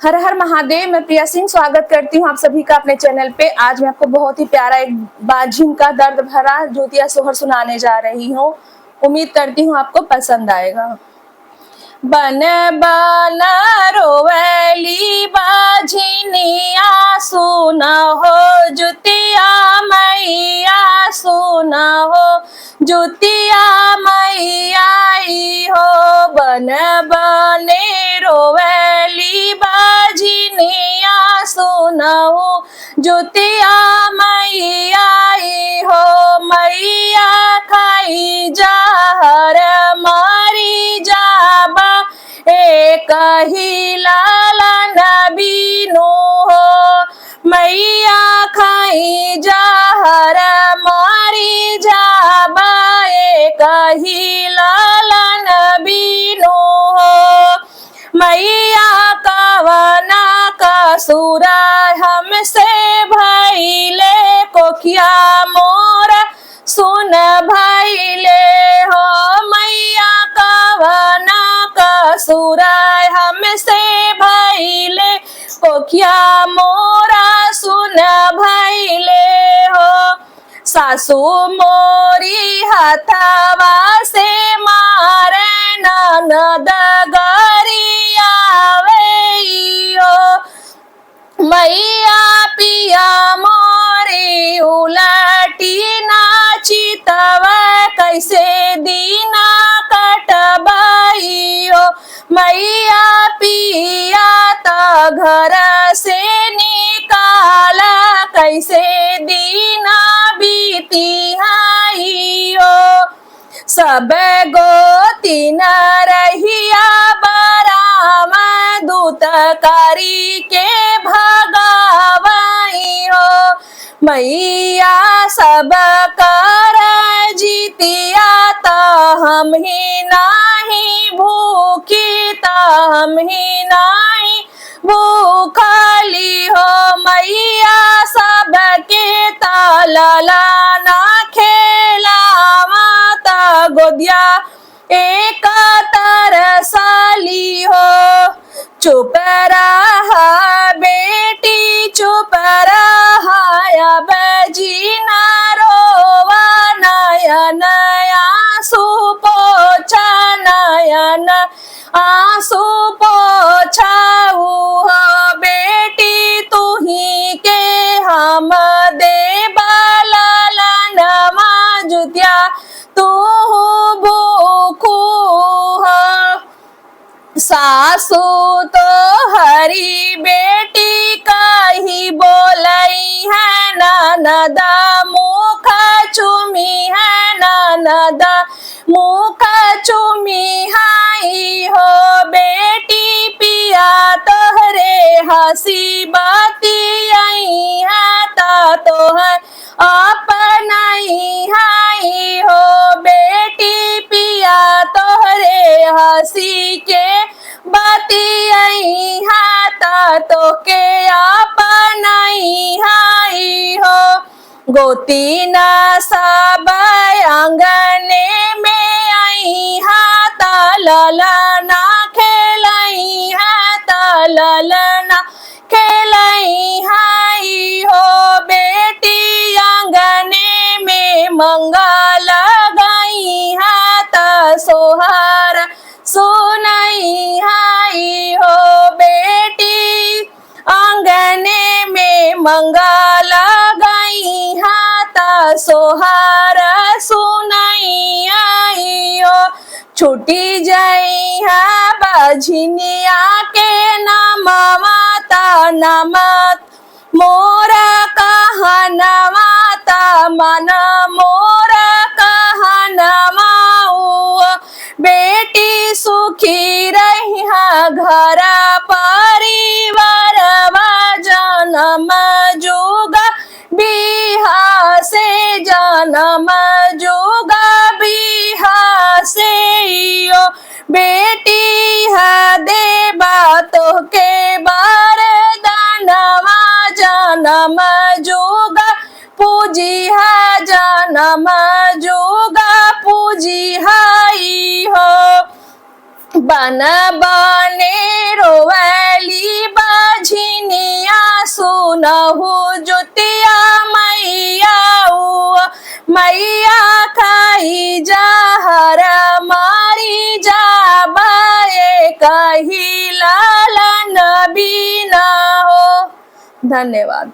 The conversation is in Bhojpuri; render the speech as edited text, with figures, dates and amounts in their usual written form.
हर हर महादेव। मैं प्रिया सिंह स्वागत करती हूँ आप सभी का अपने चैनल पे। आज मैं आपको बहुत ही प्यारा एक बाझिन का दर्द भरा जोतिया सोहर सुनाने जा रही हूँ। उम्मीद करती हूँ आपको पसंद आएगा। बन बन रोवली बाझिनिया सुन हो जुतिया मैया सुन हो जुतिया मैया हो। बन बने रोवली बाझिनिया सुन हो जुतिया मैया हो। मैया खाई जहर मारी जाबा एक ही लालन बीनो हो। मैया खाई जहर मारी जाबा एक ही लालन बीनो हो। मैया कवना कसूर हमसे भइले कोखिया मोर सुन भइले हो। मैया कवना कसूर हमसे भइले कोखिया मोरा सुन भइले हो। सासू मोरी हथवा से मारे ननद गरियावे हो। मैया पिया मोरी उलटी नाचितव कैसे दीना कटबाई हो। मैया पिया त घर से निकाला कैसे दीना बीती हाई हो। सब गोतिन रहिया बराम दूत करी के भगावाई हो। मैया सब कर जीतिया त हम ही नाही भूखी त हम ही नाही भूखली हो। मैया सबके ताला ना खेलावा त गोदिया एक तरसाली हो। चुप रहा बेटी चुप रहा अब जीना रोवा नयन आंसू पोछा नयन आंसू पोछाऊ हो। बेटी तुही के हम देबा लालनवा जुतिया तू भूखू हो। सासू तो हरी बेटी कही बोलई है ननद मुख चुमी है ननद मुख चुमी हाई हो। बेटी पिया तोहरे हसी बाती आई है ता तोहर अपनाई हाई हो। बेटी पिया तोहरे हसी के बाती आई है ता तो के अपनाई हाई हो। गोती न सब आंगने में आई है ता ललना खेलई है ता ललना खेलई हाई हो। बेटी आंगने में मंगल गई है ता सोहर सुनई हाई हो। बेटी आंगने में मंगल गई है ता सोहर सुनई आई हो। छुटी जाई है बाझिनिया के नामवा ता नमत मोर कहनवा ता मन मोर कहनवा बेटी सुखी रही घर परिवार जन्म जुग बिहा से जन्म जुग बिहा से यो। बेटी है देबा तो के वरदानवा जन्म जुग पूजी है जन्म जुग पूजी हाई हो। बन बने रोवली बा सुनहु जुतिया मैया मैया खाई जहर मारी जाबाए कही लालन बिना हो। धन्यवाद।